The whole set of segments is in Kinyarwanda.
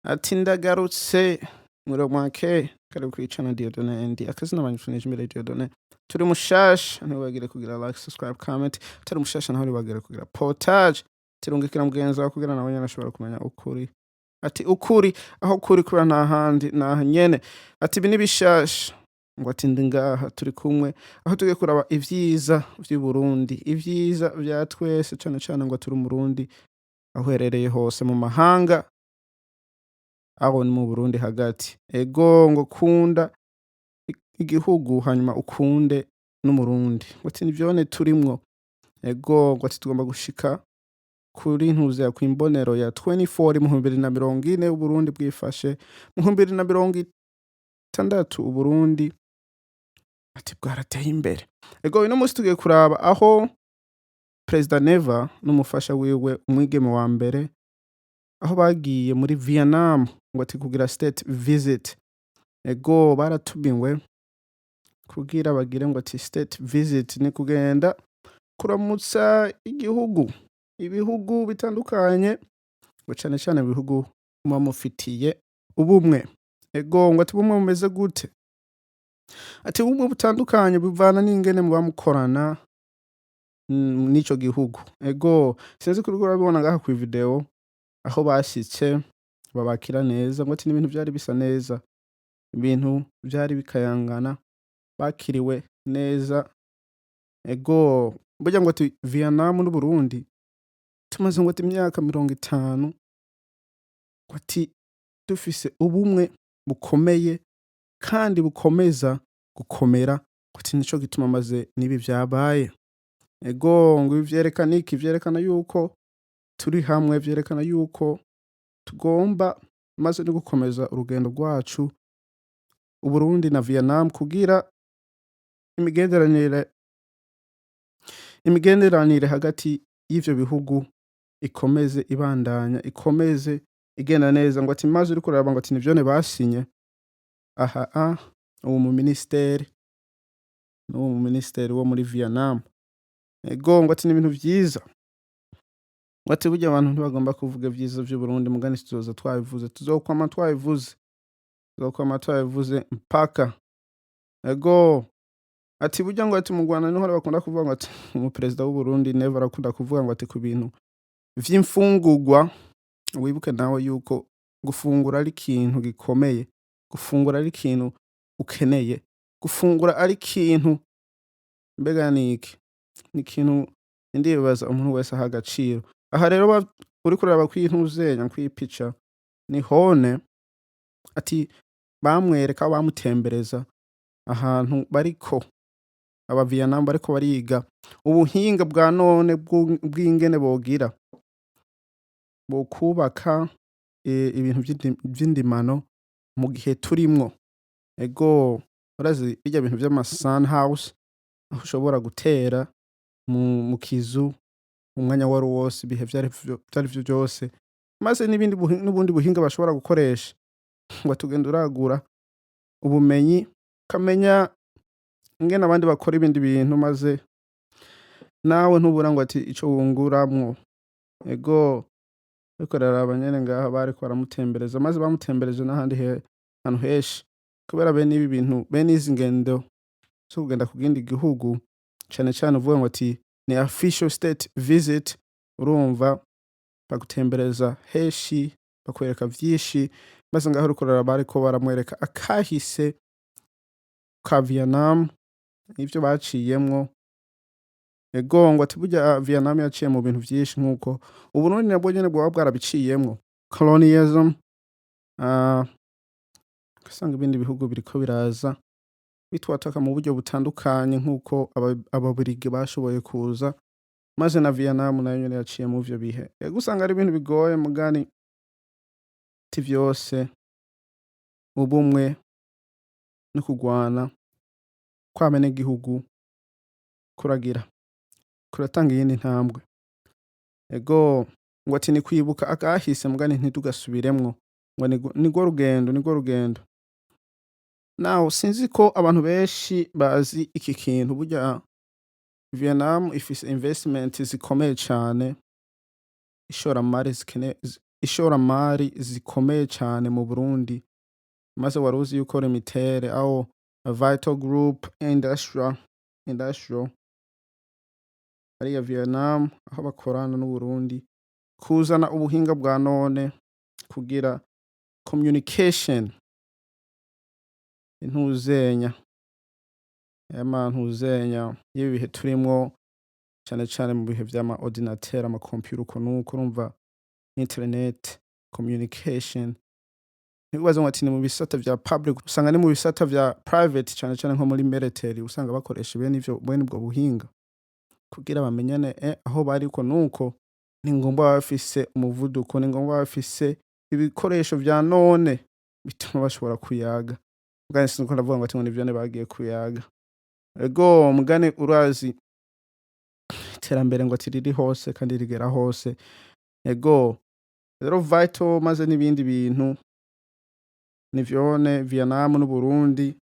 ati ndagarutse muramwake kari kwicana Dieudonné ndi akazina banyifurije imbere Dieudonné turi mushasha ntibagire kugira like subscribe comment turi mushasha naho bagire kugira portage tirungikira mugenzi wawe kugira nawe nyene ashobora kumenya ukuri ati ukuri aho kuri kura nta handi naho nyene ati ibi nibishasha ngo ati ndi ngaha turi kumwe aho tugiye kuraba ivyiza vy'u Burundi ivyiza vya twese cane ngo turi umurundi aho herereye hose mu mahanga aho ni mu Burundi hagati ego ngo kunda igihugu hanyuma ukunde n'umurundi ngo ati nivyone turimwo ego ngo ati tugomba gushika kuri ntuze ya kwimbonero ya 24 mu 2040 Uburundi bwifashe mu 2060 Uburundi ati bwarateye imbere ego ino musi tugiye kuraba aho President Neva n'umufasha wiwe umwigeme wa mbere aho bagiye muri Vietnam ngo ati kugira state visit ego baratumiwe kugira bagire ngo ati state visit ni kugenda kuramutsa ibihugu bitandukanye ngo cane ibihugu mufitiye ubumwe ego ngo ati bumwe bumeze gute ati bumwe butandukanye bivana n'ingene mu bamukorana n'ico gihugu ego sinzi kuri urabibona ngaha ku video aho bashitse babakira neza ngo ati n'ibintu byari bisa neza ibintu byari bikayangana bakiriwe neza ego burya ngo ati Vietnam n'u Burundi tumaze ngo ati imyaka 50 ngo ati dufise ubumwe bukomeye kandi bukomeza gukomera ngo ati nico gituma maze nibi vyabaye ego ngo vyerekana yuko turi hamwe vyerekana yuko tugomba maze no gukomeza urugendo rwacu Uburundi na Vietnam kugira imigenderanire hagati y'ivyo bihugu ikomeze ibandanya ikomeze igenda neza ngo ati maze uri kuraba ngo ati nivyone basinye uwo mu ministeri wo muri Vietnam ego ngo ati n'ibintu vyiza ngo ati burya abantu ntibagomba kuvuga vyiza vy'u Burundi mugani tuzoza tuzokwama twabivuze mpaka ego ati burya ngo ati mu Rwanda niho bakunda kuvuga ngo ati umu president w'u Burundi Neva arakunda kuvuga ngo ati ku bintu vy'imfungurwa wibuke nawe yuko gufungura ari ikintu gikomeye gufungura ari ikintu ukeneye gufungura ari ikintu mbega niki ni ikintu ndibaza umuntu wese aha agaciro aha rero uri kuraba kw'intuzenya kw'ipica ni hone ati bamwereka bamutembereza ahantu bariko aba Vietnam bariko bariga ubuhinga bwa none bw'ingene bogira bo kubaka ibintu vy'indimano mu gihe turimwo ego urazi bijya bintu vy'ama sun house aho ushobora gutera mu kizu umwanya wari wose ibihe vyari vyo byose maze n'ubundi buhinga bashobora gukoresha ngo tugenda uragura ubumenyi kamenya ingene abandi bakora ibindi bintu maze nawe ntubura ngo ati ico wunguramwo ego ariko raraba nyene ngaha bariko baramutembereza maze bamutembereje n'ahandi hantu heshi kubera bene ibi bintu bene izi ngendo zo kugenda kugenda igihugu cane uvuga ngo ati ni official state visit urumva bagutembereza heshi bakwereka vyishi maze ngaho uriko raraba ariko baramwereka akahise ka Vietnam ivyo baciyemwo ego ngo ati burya Vietnam yaciye mu bintu vyinshi nkuko Uburundi nabwo nyene bwaba bwarabiciyemwo colonialism kasanga ibindi bihugu biriko biraza bitwataka mu buryo butandukanye nkuko ababirigi bashoboye kuza maze na Vietnam nayo nyene yaciye mu vyo bihe ego usanga ari ibintu bigoye mugani ti vyose ubumwe no kugwana kwamene igihugu kuratanga iyindi ntambwe ego ngo ati ni kwibuka akahise mugani ntitugasubiremwo ngo nigwo rugendo naho sinzi ko abantu benshi bazi iki kintu burya Vietnam ifise investment zikomeye cane ishoramari ishoramari zikomeye cane mu Burundi, maze wari uzi yuko Remitere au Vital Group Industrial hariya Vietnam aho bakorana n'Uburundi kuzana ubuhinga bwa none kugira communication ntuzenya y'ibi bihe turimwo cane cane mu bihe vy'ama ordinateur ama computer uko nuko urumva internet communication ntibibaze ngo ati ni mu bisata vya public usanga ni mu bisata vya private cane cane nko muri military usanga bakoresha bene ubwo buhinga kugira bamenyane aho bari uko nuko ni ngombwa baba bafise umuvuduko, ni ngombwa baba bafise ibikoresho vya none bituma bashobora kuyaga. Mugani siniko ndavuga ngo ati ngo ni vyone bagiye kuyaga. Ego mugani urazi iterambere ngo ati riri hose kandi rigera hose. Ego rero Vital maze n'ibindi bintu ni vyone Vietnam n'Uburundi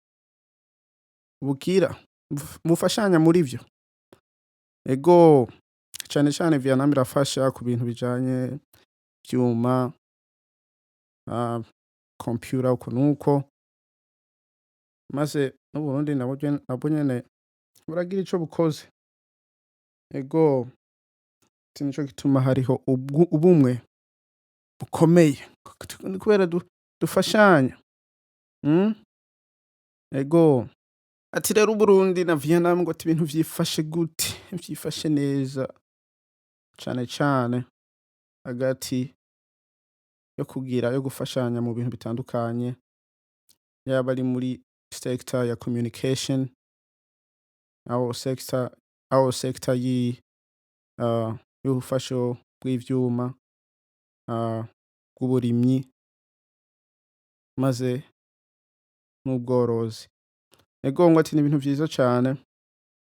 bugira mufashanya muri vyo. Ego cane cane Vietnam irafasha ku bintu bijanye vyuma computer uko nuko maze n'Uburundi nabwo nyene buragira ico bukoze. Ego nico gituma hariho ubumwe bukomeye kubera dufashanya. Ego ati rero Uburundi na Vietnam ngo ati ibintu vyifashe gute? Vyifashe neza cane cane hagati yo gufashanya mu bintu bitandukanye, yaba ari muri sector ya communication au sector y'ubufasho bw'ivyuma bw'uburimyi maze n'ubworozi. Ego ngo ati ni ibintu vyiza cane,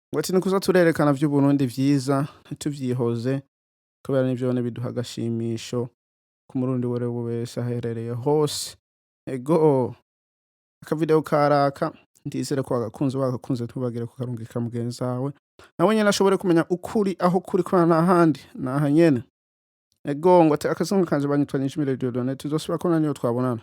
ngo ati nikuza turerekana vy'Uburundi vyiza ntituvyihoze kubera nivyone biduha agashimisho ku murundi uwo wese aherereye hose. Ego akavideo karaka ndizere ko wagakunze ntubagire kukarungika mugenzi wawe nawe nyene ashobore kumenya ukuri aho kuri kwa n'ahandi naha nyene. Ego ngo ati akazungu kanje banyitwa Nishimire Dieudonné tuzosubira kubona niyo twabonana.